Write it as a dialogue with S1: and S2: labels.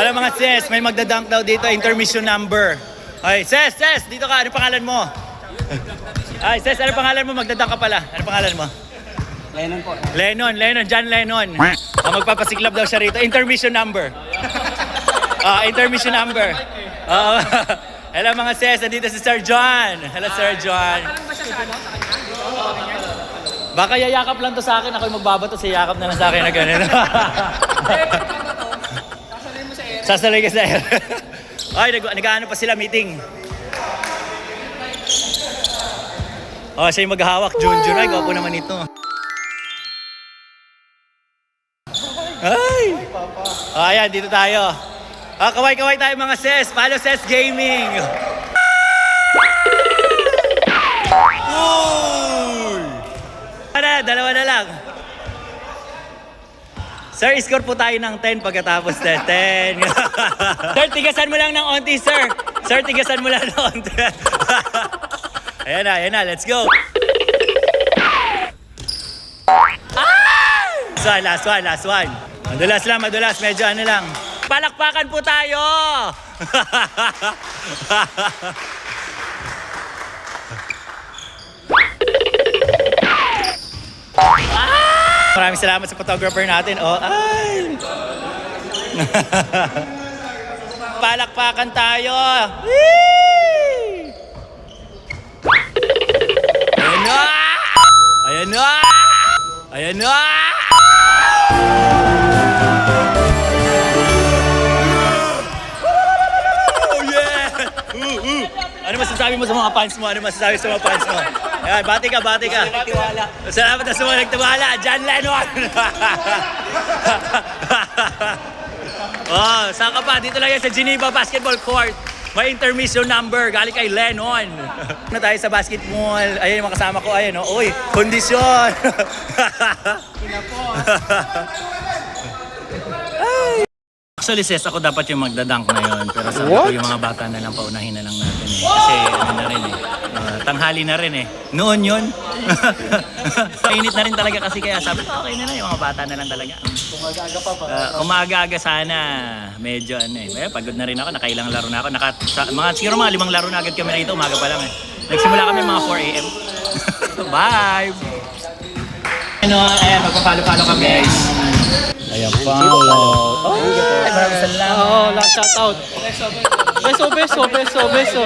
S1: Wala mga Ses, may magdadunk daw dito, intermission number. Ay, Ses, dito ka, ano pangalan mo? Ay, Ses, ano pangalan mo? Magdadunk ka pala. Ano pangalan mo?
S2: Lennon po.
S1: Lennon, John Lennon. Magpapasiklab daw siya rito. Intermission number. Intermission number. Hello mga Ses, nandito si Sir John. Hello Sir John. Baka yayakap lang to sa akin, ako'y magbabato, si yakap na lang sa akin na gano'n. Sasalay ka sa air. Ay, nag-ano pa sila, meeting. Oh, siya yung maghahawak, Junjun. Ay, gwapo naman ito. Ay! Ayan, dito tayo. Kaway-kaway tayo mga Ses. Follow Ses Gaming. Dalawa na lang. Sir, score po tayo ng 10 pagkatapos 10. Sir, tigasan mo lang ng onti, sir. Sir, tigasan mo lang ng onti. Ayan na, let's go. Last one. Madulas, medyo ano lang. Palakpakan po tayo! Maraming salamat sa photographer natin. Oh, ay! Palakpakan tayo! Whee! Ayan na! Oh yeah! Ano masasabi mo sa mga fans mo? Ayan, bati ka. Salamat na sa mga nagtiwala. John Lennon! Oh, saan ka pa? Dito lang yan sa Geneva Basketball Court. May intermission number. Galing kay Lennon. Na tayo sa basketball. Ayan yung mga kasama ko. Ayan, oh. Uy, kondisyon. Actually, Ses, ako dapat yung magdadunk na yun. Pero sabi ko yung mga bata na lang, paunahin na lang natin eh. Kasi ano na rin eh. Tanghali na rin eh. Noon yun. Mainit na rin talaga kasi kaya sabi ko okay na yung mga bata na lang talaga. Umaga-aga sana. Medyo ano eh. Pagod na rin ako. Nakailang laro na ako. Siguro mga 5 laro na agad kami rito. Umaga pa lang eh. Nagsimula kami mga 4 a.m. Bye! Ayan, magpa-follow kami guys. Ayan, follow. Oh, maraming salamat.
S2: Oo, last shoutout. Beso.